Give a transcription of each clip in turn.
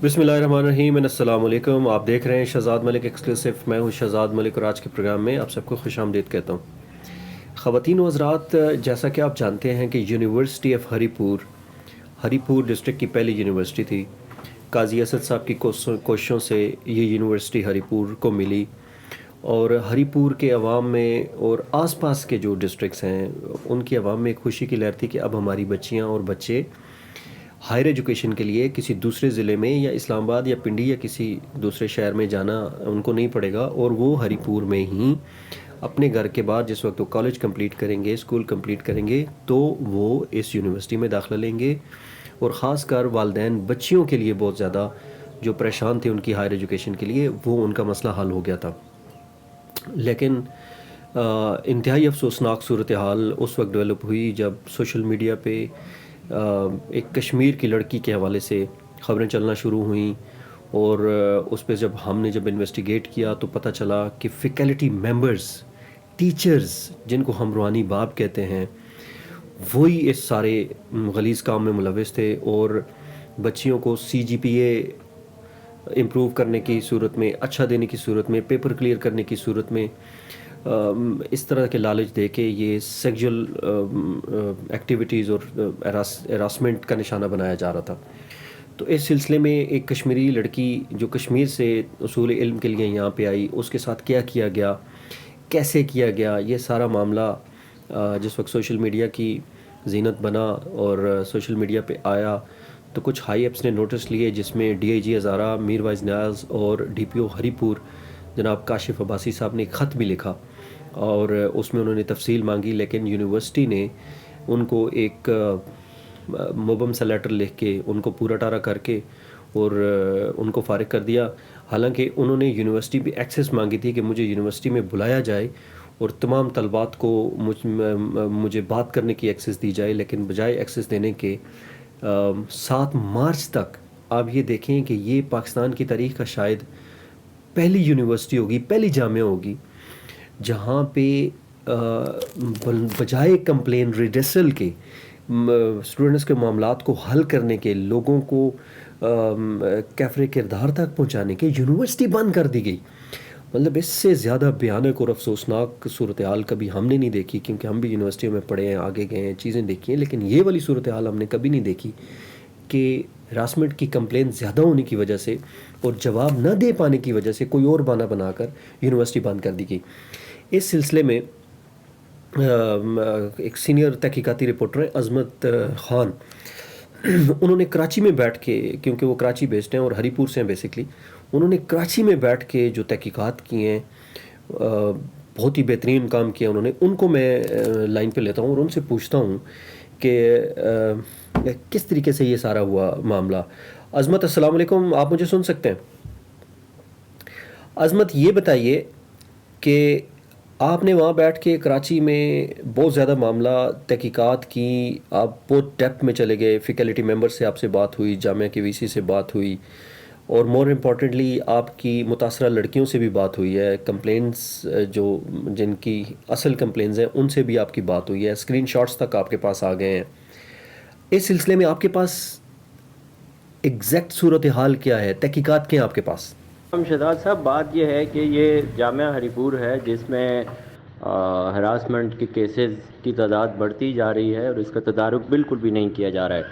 بسم اللہ الرحمن الرحیم السلام علیکم. آپ دیکھ رہے ہیں شہزاد ملک ایکسکلوسیو. میں ہوں شہزاد ملک اور آج کے پروگرام میں آپ سب کو خوش آمدید کہتا ہوں. خواتین و حضرات، جیسا کہ آپ جانتے ہیں کہ یونیورسٹی آف ہری پور ڈسٹرکٹ کی پہلی یونیورسٹی تھی. قاضی اسد صاحب کی کوششوں سے یہ یونیورسٹی ہری پور کو ملی، اور ہری پور کے عوام میں اور آس پاس کے جو ڈسٹرکٹس ہیں ان کی عوام میں ایک خوشی کی لہر تھی کہ اب ہماری بچیاں اور بچے ہائر ایجوکیشن کے لیے کسی دوسرے ضلع میں یا اسلام آباد یا پنڈی یا کسی دوسرے شہر میں جانا ان کو نہیں پڑے گا، اور وہ ہری پور میں ہی اپنے گھر کے بعد جس وقت وہ کالج کمپلیٹ کریں گے، اسکول کمپلیٹ کریں گے، تو وہ اس یونیورسٹی میں داخلہ لیں گے. اور خاص کر والدین بچیوں کے لیے بہت زیادہ جو پریشان تھے ان کی ہائر ایجوکیشن کے لیے، وہ ان کا مسئلہ حل ہو گیا تھا. لیکن انتہائی افسوسناک صورتحال اس وقت ڈیولپ ہوئی جب سوشل میڈیا پہ ایک کشمیر کی لڑکی کے حوالے سے خبریں چلنا شروع ہوئیں، اور اس پہ ہم نے جب انویسٹیگیٹ کیا تو پتہ چلا کہ فیکلٹی ممبرز، ٹیچرز جن کو ہم روحانی باپ کہتے ہیں، وہی اس سارے غلیظ کام میں ملوث تھے. اور بچیوں کو CGPA امپروو کرنے کی صورت میں، اچھا دینے کی صورت میں، پیپر کلیئر کرنے کی صورت میں اس طرح کے لالچ دے کے یہ سیکجول ایکٹیویٹیز اور ہراسمنٹ کا نشانہ بنایا جا رہا تھا. تو اس سلسلے میں ایک کشمیری لڑکی جو کشمیر سے اصول علم کے لیے یہاں پہ آئی، اس کے ساتھ کیا کیا گیا، کیسے کیا گیا، یہ سارا معاملہ جس وقت سوشل میڈیا کی زینت بنا اور سوشل میڈیا پہ آیا تو کچھ ہائی ایپس نے نوٹس لیے، جس میں DIG ہزارہ، میر وائز نیاز اور DPO ہری پور جناب کاشف عباسی صاحب نے ایک خط بھی لکھا، اور اس میں انہوں نے تفصیل مانگی. لیکن یونیورسٹی نے ان کو ایک مبہم سا لیٹر لکھ کے ان کو پورا ٹارا کر کے اور ان کو فارغ کر دیا. حالانکہ انہوں نے یونیورسٹی بھی ایکسیس مانگی تھی کہ مجھے یونیورسٹی میں بلایا جائے اور تمام طلبات کو مجھے بات کرنے کی ایکسیس دی جائے، لیکن بجائے ایکسیس دینے کے 7 مارچ تک آپ یہ دیکھیں کہ یہ پاکستان کی تاریخ کا شاید پہلی یونیورسٹی ہوگی، پہلی جامعہ ہوگی جہاں پہ بجائے کمپلین ریڈیسل کے، اسٹوڈنٹس کے معاملات کو حل کرنے کے، لوگوں کو کیفر کردار تک پہنچانے کے، یونیورسٹی بند کر دی گئی. مطلب اس سے زیادہ بھیانک اور افسوسناک صورتحال کبھی ہم نے نہیں دیکھی، کیونکہ ہم بھی یونیورسٹیوں میں پڑھے ہیں، آگے گئے ہیں، چیزیں دیکھی ہیں، لیکن یہ والی صورتحال ہم نے کبھی نہیں دیکھی کہ ہراسمنٹ کی کمپلین زیادہ ہونے کی وجہ سے اور جواب نہ دے پانے کی وجہ سے کوئی اور بہانہ بنا کر یونیورسٹی بند کر دی گئی. اس سلسلے میں ایک سینئر تحقیقاتی رپورٹر ہیں عظمت خان، انہوں نے کراچی میں بیٹھ کے، کیونکہ وہ کراچی بیسڈ ہیں اور ہری پور سے ہیں بیسکلی، انہوں نے کراچی میں بیٹھ کے جو تحقیقات کی ہیں بہت ہی بہترین کام کیا انہوں نے. ان کو میں لائن پہ لیتا ہوں اور ان سے پوچھتا ہوں کہ کس طریقے سے یہ سارا ہوا معاملہ. عظمت السلام علیکم، آپ مجھے سن سکتے ہیں؟ عظمت یہ بتائیے کہ آپ نے وہاں بیٹھ کے کراچی میں بہت زیادہ معاملہ تحقیقات کی، آپ بہت ڈیپتھ میں چلے گئے، فیکلٹی ممبر سے آپ سے بات ہوئی، جامعہ کے VC سے بات ہوئی، اور مور امپورٹنٹلی آپ کی متاثرہ لڑکیوں سے بھی بات ہوئی ہے، کمپلینس جو جن کی اصل کمپلینز ہیں ان سے بھی آپ کی بات ہوئی ہے، اسکرین شاٹس تک آپ کے پاس آ گئے ہیں. اس سلسلے میں آپ کے پاس ایگزیکٹ صورتحال کیا ہے، تحقیقات کیا ہیں آپ کے پاس؟ شہزاد صاحب، بات یہ ہے کہ یہ جامعہ ہری پور ہے جس میں ہراسمنٹ کے کیسز کی تعداد بڑھتی جا رہی ہے اور اس کا تدارک بالکل بھی نہیں کیا جا رہا ہے.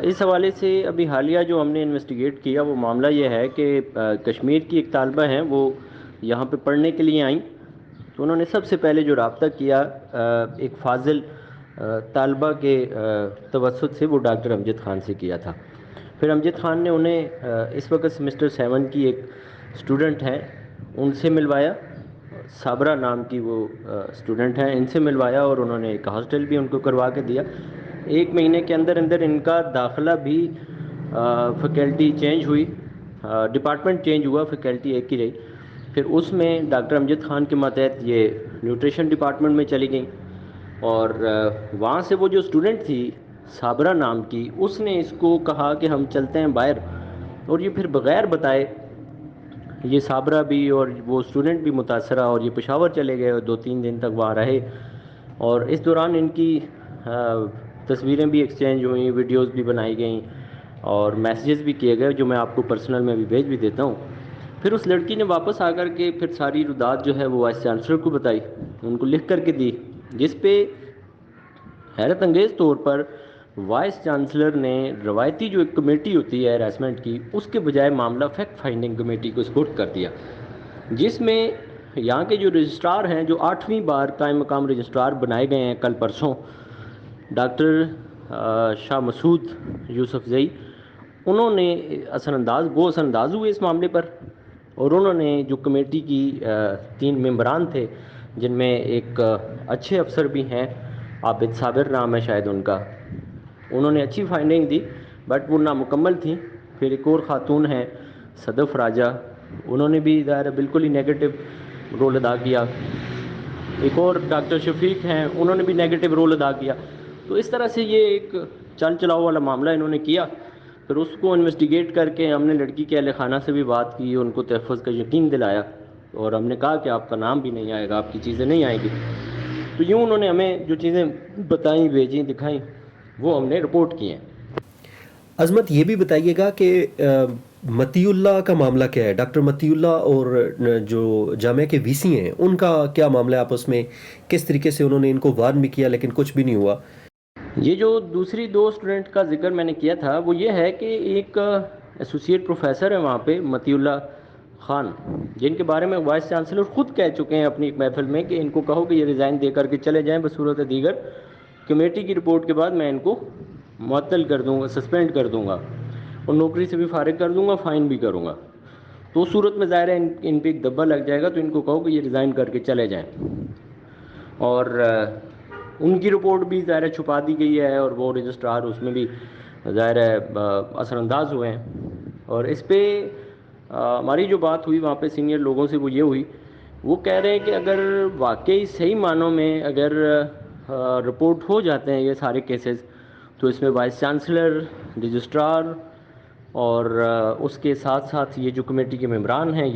اس حوالے سے ابھی حالیہ جو ہم نے انویسٹیگیٹ کیا وہ معاملہ یہ ہے کہ کشمیر کی ایک طالبہ ہیں، وہ یہاں پہ پڑھنے کے لیے آئیں، تو انہوں نے سب سے پہلے جو رابطہ کیا ایک فاضل طالبہ کے توسط سے، وہ ڈاکٹر امجد خان سے کیا تھا. پھر امجد خان نے انہیں اس وقت سیمسٹر 7 کی ایک اسٹوڈنٹ ہیں ان سے ملوایا، صابرہ نام کی وہ اسٹوڈنٹ ہیں، ان سے ملوایا، اور انہوں نے ایک ہاسٹل بھی ان کو کروا کے دیا. 1 مہینے کے اندر اندر ان کا داخلہ بھی فیکلٹی چینج ہوئی، ڈپارٹمنٹ چینج ہوا، فیکلٹی ایک ہی رہی. پھر اس میں ڈاکٹر امجد خان کے ماتحت یہ نیوٹریشن ڈپارٹمنٹ میں چلی گئیں، اور وہاں سے وہ جو اسٹوڈنٹ تھی صابرہ نام کی، اس نے اس کو کہا کہ ہم چلتے ہیں باہر، اور یہ پھر بغیر بتائے یہ صابرہ بھی اور وہ اسٹوڈنٹ بھی متاثرہ، اور یہ پشاور چلے گئے اور 2-3 دن تک وہاں رہے. اور اس دوران ان کی تصویریں بھی ایکسچینج ہوئیں، ویڈیوز بھی بنائی گئیں، اور میسیجز بھی کیے گئے جو میں آپ کو پرسنل میں بھی بھیج بھی دیتا ہوں. پھر اس لڑکی نے واپس آ کر کے پھر ساری ردات جو ہے وہ وائس چانسلر کو بتائی, ان کو لکھ کر کے دی, جس پہ حیرت انگیز طور پر وائس چانسلر نے روایتی جو ایک کمیٹی ہوتی ہے ہراسمنٹ کی, اس کے بجائے معاملہ فیکٹ فائنڈنگ کمیٹی کو سپورٹ کر دیا, جس میں یہاں کے جو رجسٹرار ہیں, جو 8ویں بار قائم مقام رجسٹرار بنائے گئے ہیں کل پرسوں, ڈاکٹر شاہ مسعود یوسف زئی, انہوں نے اثر انداز ہوئے اس معاملے پر, اور انہوں نے جو کمیٹی کی 3 ممبران تھے, جن میں ایک اچھے افسر بھی ہیں, عابد صابر نام ہے شاید ان کا, انہوں نے اچھی فائنڈنگ دی بٹ وہ نامکمل تھی. پھر ایک اور خاتون ہیں صدف راجہ, انہوں نے بھی ظاہر بالکل ہی نیگیٹو رول ادا کیا. ایک اور ڈاکٹر شفیق ہیں, انہوں نے بھی نیگیٹو رول ادا کیا. تو اس طرح سے یہ ایک چل چلاؤ والا معاملہ انہوں نے کیا. پھر اس کو انویسٹیگیٹ کر کے ہم نے لڑکی کے اہل خانہ سے بھی بات کی, ان کو تحفظ کا یقین دلایا, اور ہم نے کہا کہ آپ کا نام بھی نہیں آئے گا, آپ کی چیزیں نہیں آئیں گی. تو یوں انہوں نے ہمیں جو چیزیں بتائیں, بھیجیں, دکھائیں, وہ ہم نے رپورٹ کی ہیں. عظمت یہ بھی بتائیے گا کہ متی اللہ کا معاملہ کیا ہے؟ ڈاکٹر متی اللہ اور جو جامعہ کے وی سی ہیں ان کا کیا معاملہ ہے آپس میں؟ کس طریقے سے انہوں نے ان کو وارن بھی کیا لیکن کچھ بھی نہیں ہوا؟ یہ جو دوسری 2 اسٹوڈنٹ کا ذکر میں نے کیا تھا وہ یہ ہے کہ ایک ایسوسیٹ پروفیسر ہے وہاں پہ متی اللہ خان, جن کے بارے میں وائس چانسلر خود کہہ چکے ہیں اپنی ایک محفل میں کہ ان کو کہو کہ یہ ریزائن دے کر کے چلے جائیں بصورت دیگر, کمیٹی کی رپورٹ کے بعد میں ان کو معطل کر دوں گا, سسپینڈ کر دوں گا, اور نوکری سے بھی فارغ کر دوں گا, فائن بھی کروں گا. تو اس صورت میں ظاہر ہے ان پہ ایک دبا لگ جائے گا, تو ان کو کہو کہ یہ ریزائن کر کے چلے جائیں. اور ان کی رپورٹ بھی ظاہر چھپا دی گئی ہے, اور وہ رجسٹرار اس میں بھی ظاہر اثر انداز ہوئے ہیں. اور اس پہ ہماری جو بات ہوئی وہاں پہ سینئر لوگوں سے وہ یہ ہوئی, وہ کہہ رہے ہیں کہ اگر واقعی صحیح معنوں میں اگر رپورٹ ہو جاتے ہیں یہ سارے کیسز, تو اس میں وائس چانسلر, رجسٹرار اور اس کے ساتھ ساتھ یہ جو کمیٹی کے ممبران ہیں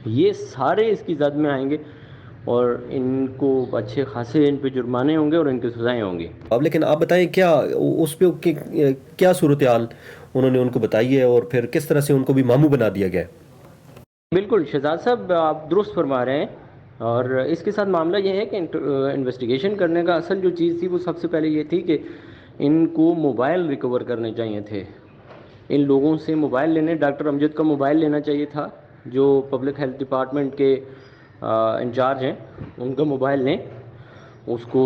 یہ سارے اس کی زد میں آئیں گے, اور ان کو اچھے خاصے ان پہ جرمانے ہوں گے اور ان کی سزائیں ہوں گی. اب لیکن آپ بتائیں کیا اس پہ کیا صورتحال انہوں نے ان کو بتائی ہے, اور پھر کس طرح سے ان کو بھی ماموں بنا دیا گیا؟ بالکل شہزاد صاحب, آپ درست فرما رہے ہیں. اور اس کے ساتھ معاملہ یہ ہے کہ انویسٹیگیشن کرنے کا اصل جو چیز تھی وہ سب سے پہلے یہ تھی کہ ان کو موبائل ریکور کرنے چاہیے تھے. ان لوگوں سے موبائل لینے, ڈاکٹر امجد کا موبائل لینا چاہیے تھا جو پبلک ہیلتھ ڈپارٹمنٹ کے انچارج ہیں, ان کا موبائل لیں, اس کو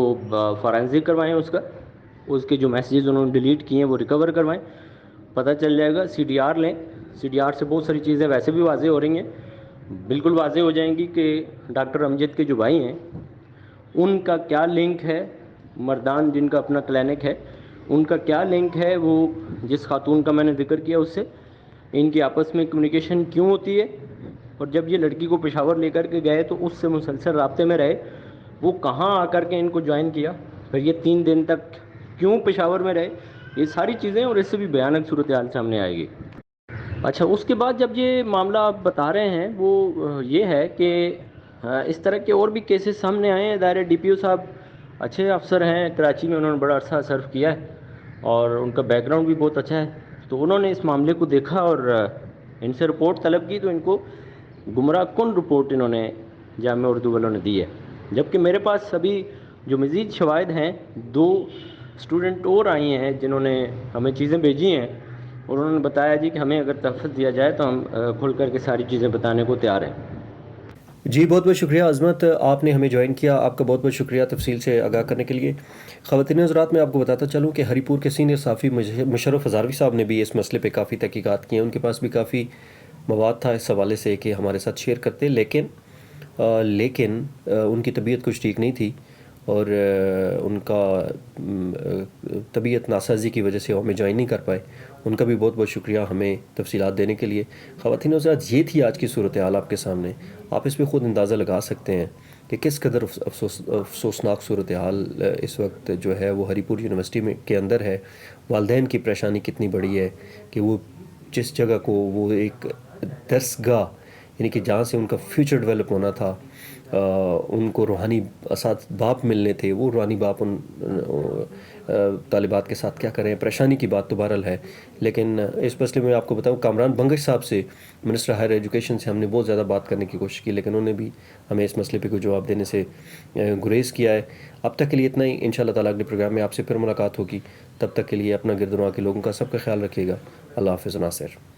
فورینزک کروائیں, اس کے جو میسیجز انہوں نے ڈیلیٹ کیے ہیں وہ ریکور کروائیں, پتہ چل جائے گا. سی ڈی آر لیں, سی ڈی آر سے بہت ساری چیزیں ویسے بھی واضح ہو رہی ہیں, بالکل واضح ہو جائیں گی کہ ڈاکٹر امجد کے جو بھائی ہیں ان کا کیا لنک ہے, مردان جن کا اپنا کلینک ہے ان کا کیا لنک ہے وہ جس خاتون کا میں نے ذکر کیا اس سے, ان کی آپس میں کمیونیکیشن کیوں ہوتی ہے, اور جب یہ لڑکی کو پشاور لے کر کے گئے تو اس سے مسلسل رابطے میں رہے, وہ کہاں آ کر کے ان کو جوائن کیا, پھر یہ 3 دن تک کیوں پشاور میں رہے, یہ ساری چیزیں, اور اس سے بھی بھیانک صورتحال سامنے آئے گی. اچھا, اس کے بعد جب یہ معاملہ آپ بتا رہے ہیں وہ یہ ہے کہ اس طرح کے اور بھی کیسز سامنے آئے ہیں. دائرہ ڈی پی او صاحب اچھے افسر ہیں کراچی میں, انہوں نے بڑا عرصہ سرو کیا ہے اور ان کا بیک گراؤنڈ بھی بہت اچھا ہے. تو انہوں نے اس معاملے کو دیکھا اور ان سے رپورٹ طلب کی, تو ان کو گمراہ کن رپورٹ انہوں نے جامعہ اردو والوں نے دی ہے. جبکہ میرے پاس ابھی جو مزید شواہد ہیں, 2 اسٹوڈنٹ اور آئی ہیں جنہوں نے ہمیں چیزیں بھیجی ہیں, اور انہوں نے بتایا جی کہ ہمیں اگر تحفظ دیا جائے تو ہم کھل کر کے ساری چیزیں بتانے کو تیار ہیں. جی بہت بہت شکریہ عظمت, آپ نے ہمیں جوائن کیا, آپ کا بہت بہت شکریہ تفصیل سے آگاہ کرنے کے لیے. خواتین حضرات, میں آپ کو بتاتا چلوں کہ ہری پور کے سینئر صحافی مشرف ہزاروی صاحب نے بھی اس مسئلے پہ کافی تحقیقات کی ہیں. ان کے پاس بھی کافی مواد تھا اس حوالے سے کہ ہمارے ساتھ شیئر کرتے, لیکن ان کی طبیعت کچھ ٹھیک نہیں تھی, اور ان کا طبیعت ناسازی کی وجہ سے ہمیں جوائن نہیں کر پائے. ان کا بھی بہت بہت شکریہ ہمیں تفصیلات دینے کے لیے. خواتین حضرات, یہ تھی آج کی صورتحال آپ کے سامنے. آپ اس پہ خود اندازہ لگا سکتے ہیں کہ کس قدر افسوسناک صورتحال اس وقت جو ہے وہ ہری پور یونیورسٹی میں کے اندر ہے. والدین کی پریشانی کتنی بڑی ہے کہ وہ جس جگہ کو وہ ایک درس گاہ, یعنی کہ جہاں سے ان کا فیوچر ڈیولپ ہونا تھا, ان کو روحانی باپ ملنے تھے، وہ روحانی باپ ان طالبات کے ساتھ کیا کریں، پریشانی کی بات تو بہرحال ہے. لیکن اس مسئلے میں آپ کو بتاؤں، کامران بنگش صاحب سے، منسٹر ہائر ایجوکیشن سے ہم نے بہت زیادہ بات کرنے کی کوشش کی، لیکن انہوں نے بھی ہمیں اس مسئلے پہ کوئی جواب دینے سے گریز کیا ہے. اب تک کے لیے اتنا ہی. انشاءاللہ تعالیٰ اگلے پروگرام میں آپ سے پھر ملاقات ہوگی. تب تک کے لیے اپنا گرد و نواح کے لوگوں کا سب کا خیال رکھیے گا. اللہ حافظ ناصر.